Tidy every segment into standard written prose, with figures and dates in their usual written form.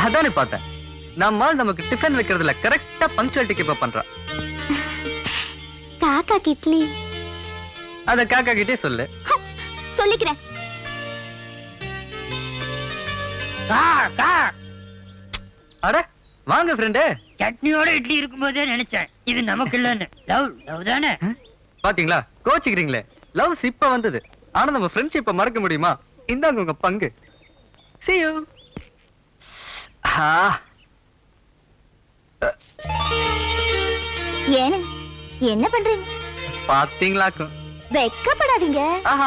அதானே பார்த்தேன். நம்ம நமக்கு டிஃபன் வைக்கிறதுல கரெக்டா பங்க்சுவாலிட்டி கீப் அப் பண்றா. காக்கா கிட்லி. அத காக்கா கிட்டே சொல்லு. சொல்லிக்கிறேன். அட வாங்க ஃப்ரெண்டு. சட்னியோட இட்லி இருக்கும்போதே நினைச்சேன் இது நமக்கு இல்லன்னு. லவ் தானே. பாத்தீங்களா, கோச்சிக்கிறீங்களே. லவ் இப்ப வந்தது, ஆனா நம்ம ஃப்ரெண்ட்ஷிப்பை மறக்க முடியுமா? இந்தாங்க உங்க பங்கு. See you. ஏன் என்ன பண்றீங்க? பாத்தீங்களாக்கும். வெக்கப்படாதீங்க.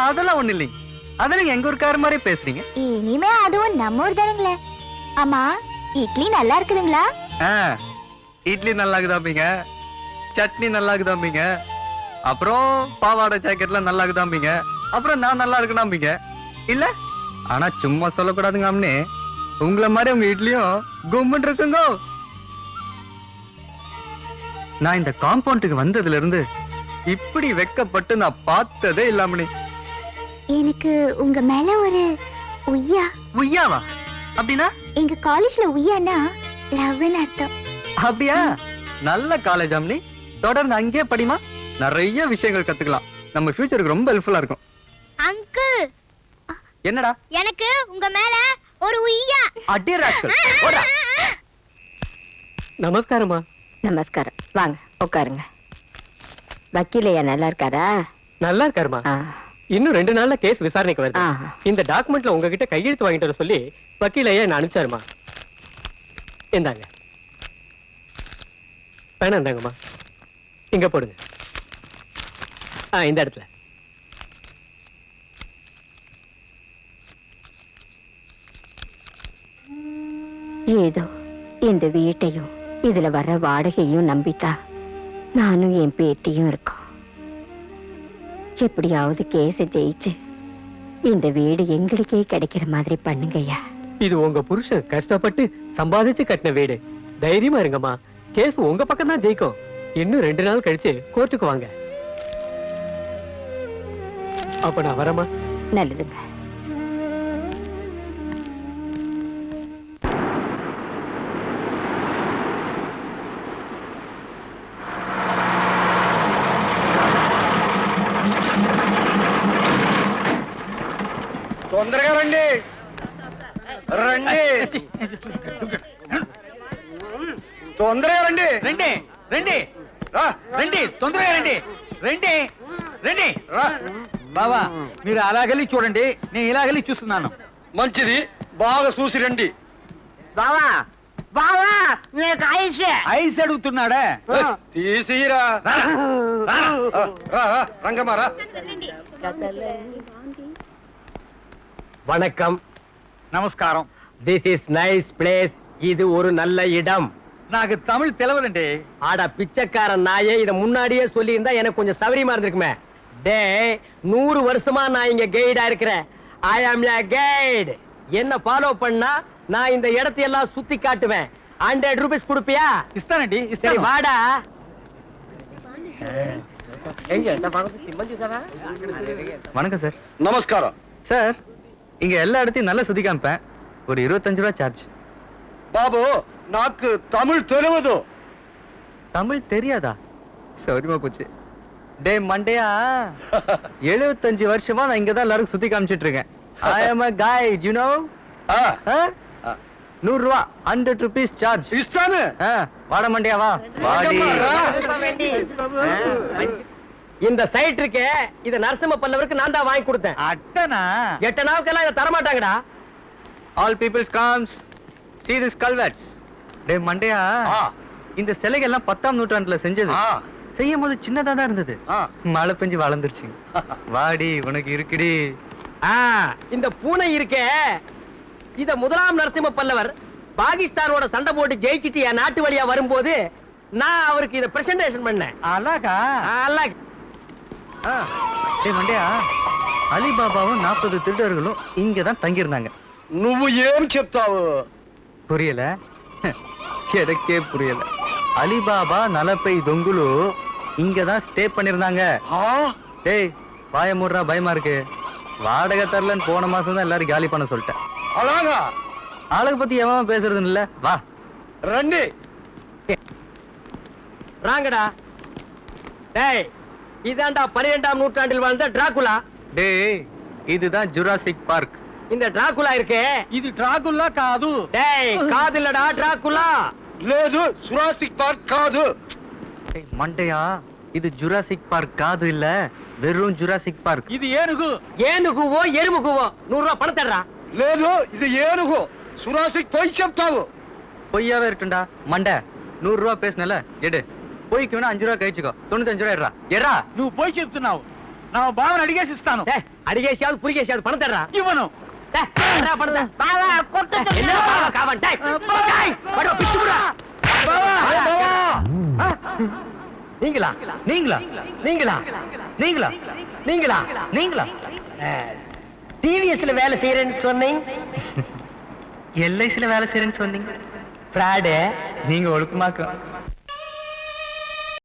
அதெல்லாம் ஒண்ணு இல்லைங்க. அத நீங்க எங்க ஊருக்கார மாதிரி பேசுறீங்க. இனிமே அதுவும் நம்ம ஊர் தானுங்களே. ஆமா, இட்லி நல்லா இருக்குதுங்களா? இட்லி நல்லா இருக்குதாம்பீங்க, சட்னி நல்லா இருக்குதாம்பீங்க, அப்புறம் பாவாடை ஜாக்கெட்லாம் நல்லா இருக்குதாம்பீங்க, அப்புறம் நான் நல்லா இருக்குனாம்பீங்க இல்ல. ஆனா சும்மா சொல்லக்கூடாதுங்க அம்னே, உங்களை மாதிரி உங்க இட்லியும் கும்முன்னு இருக்குங்க. நான் இந்த காம்பவுண்டுக்கு வந்ததுல இருந்து இப்படி வெக்கப்பட்டு நான் பார்த்ததே இல்லாமனே. எனக்கு உங்க மேல ஒரு உய்யா. உய்யாவா? அப்படின்னா? எங்க காலேஜ்ல உய்யானா லவ்னு அர்த்தம். அப்படியா? நல்ல காலேஜ் அம்னி, தொடர்ந்து அங்கேயே படிமா, நிறைய விஷயங்கள் கத்துக்கலாம். நம்ம ஃபியூச்சருக்கு ரொம்ப ஹெல்ப்ஃபுல்லா இருக்கும். அங்கிள், என்னடா? எனக்கு உங்க மேல ஒரு உய்யா. அடே ராஸ்கல், ஓடா. நமஸ்காரமா. நமஸ்காரம். வாங்க உட்காருங்க. வக்கீலையா நல்லா இருக்காரா? நல்லா இருக்காருமா. இன்னும் 2 நாள்ல கேஸ் விசாரணைக்கு வருது. இந்த டாக்குமெண்ட்ல உங்ககிட்ட கையெழுத்து வாங்கிட்டு வர சொல்லி வக்கீலையா என்ன அனுப்பிச்சாருமா. இந்தாங்க. வேணா இந்தாங்கம்மா, இங்க போடுங்க. இந்த இடத்துல. ஏதோ இந்த வீட்டையும் இதுல வர வாடகையும் நம்பித்தா நானும் என் பேத்தியும் இருக்கோம். எப்படியாவது கேஸ ஜெயிச்சு இந்த வீடு எங்களுக்கே கிடைக்கிற மாதிரி பண்ணுங்கய்யா. இது உங்க புருஷன் கஷ்டப்பட்டு சம்பாதிச்சு கட்டின வீடு. தைரியமா இருங்கம்மா, கேஸ் உங்க பக்கம் தான் ஜெயிக்கும். இன்னும் 2 நாள் கழிச்சு கோர்ட்டுக்கு வாங்க. அப்ப நான் வரமா. நல்லதுங்க. తొందరగా రండి రండి తొందరగా రండి రండి రండి రండి తొందరగా రండి రండి రండి. బాబా మీరు అలాగెళ్ళి చూడండి, నేను ఇలాగెళ్ళి చూస్తున్నాను. మంచిది, బాగా చూసి రండి. బావా బావా నీకు ఐస్ అడుగుతున్నాడా? తీసిరా రంగమారా. வணக்கம். நமஸ்காரம். This is nice place. இது ஒரு நல்ல இடம். నాకు తమిళ్ తెలవదండి. ஆட பிச்சைக்காரன் நாயே, இத முன்னாடியே சொல்லி இருந்தா எனக்கு கொஞ்சம் சௌரியமா இருந்திருக்குமே. டே, 100 வருஷமா நான் இங்க கைடா இருக்கிறேன். ஐ ஆம் a கைட். என்ன ஃபாலோ பண்ணா நான் இந்த இடத்தை எல்லாம் சுத்தி காட்டுவேன். 100 ரூபீஸ் கொடுப்பியா? ఇస్తానండి. சரி வாடா. வணக்கம் சார். நமஸ்காரம் சார், இங்க எல்லா இடத்தையும் நல்லா சுத்தி காமிப்பேன். ஒரு 25 ரூபா சார்ஜ். బాబు, నాకు తమిళ్ తెలియదు. தமிழ் தெரியாதா? சௌரியமா போச்சு. டே மண்டையா, 75 வருஷமா நான் இங்கதான் எல்லாரும் சுத்தி காமிச்சிட்டு இருக்கேன். ஐ am a guide, you know. 100 ரூபா, 100 rupees சார்ஜ். ఇస్తాను. வாட மண்டையா, வா வாடி. இந்த சைட் இருக்கே, இத நரசிம்ம பல்லவருக்கு நான் தான் வாங்கி கொடுத்தேன். అట్టనా? 8 நாவுக்கெல்லாம் இத தர மாட்டாங்கடா. All peoples comes, see this culverts. டே மண்டையா, இந்த சிலைகள் எல்லாம் 10ஆம் நூற்றாண்டுல செஞ்சது. செய்யும் போது சின்னதா தான் இருந்தது, மழை பெஞ்சு வளர்ந்துருச்சு. வாடி, உனக்கு இருக்குடி. இந்த பூனை இருக்கே, இத முதலாம் நரசிம்ம பல்லவர் பாகிஸ்தானோட சண்டை போட்டு ஜெயிச்சிட்டு என் நாட்டு வழியா வரும்போது நான் அவருக்கு இத பிரசன்டேஷன் பண்ணேன். అలాగా? டே மண்டையா, அலிபாபாவும் 40 திருடர்களும் இங்கதான் தங்கியிருந்தாங்க. నువ్వు ఏం చెప్తావు? புரியல? எனக்கே புரியல. அலிபாபா, நலப்பை, தொங்குலு இங்கதான் ஸ்டே பண்ணிருந்தாங்க. டேய் வாய மூடுறா, பயமா இருக்கு. வாடகை தரலன்னு போன மாசம் தான் எல்லாரும் காலி பண்ண சொல்லிட்டேன். అలాగా? ஆளுக்கு பத்தி எவன் பேசுறது இல்ல வா. రండి ராங்கடா. டேய் இதாண்டா 12ஆம் நூற்றாண்டில் வாழ்ந்த டிராகுலா. டேய் இதுதான் ஜுராசிக் பார்க். இந்த டிராகுலா இருக்கே, ఇది డ్రాగుల్లా కాదు. டேய் காதுலடா டிராகுலா. లేదు సురాసిక్ పార్క్ కాదు. டேய் மண்டையா, இது ஜுராசிக் பார்க் காது இல்ல, வெறும் ஜுராசிக் பார்க். ఇది ఏనుగు. ஏனுகுவோ எருமுகுவோ 100 ரூபாய் பணம் தர்றா. లేదు ఇది ఏనుగు. సురాసిక్ పోయి చెప్తావు. பொய்யாவே இருக்குண்டா மண்டை. 100 ரூபா பேசுனல எடு. பொய்க்கு வேணா 5 ரூபா கழிச்சுக்கோ. 95 ரூபா எட்ரா. నువ్వు పోయి చెప్తున్నావు. నా బావని అడిగేసి ఇస్తాను. டேய் அடிகேசியாவது புரிகேசியாவது பணம் தர்றா. ఇవ్వను. டேய் தர்றா பணம் தர்றா. பாவா கொட்ட என்ன பாவா காவன். டேய் டேய் படோ பிச்சு புடா. நீங்களா நீங்களா நீங்களா நீங்களா நீங்களா நீங்களா டிவிஎஸ்ல வேலை செய்யறேன்னு சொன்னீங்க. எல்ஐசில வேலை செய்யறேன்னு சொன்னீங்க. ஃப்ராடு. நீங்க ஒழுக்கமாக்க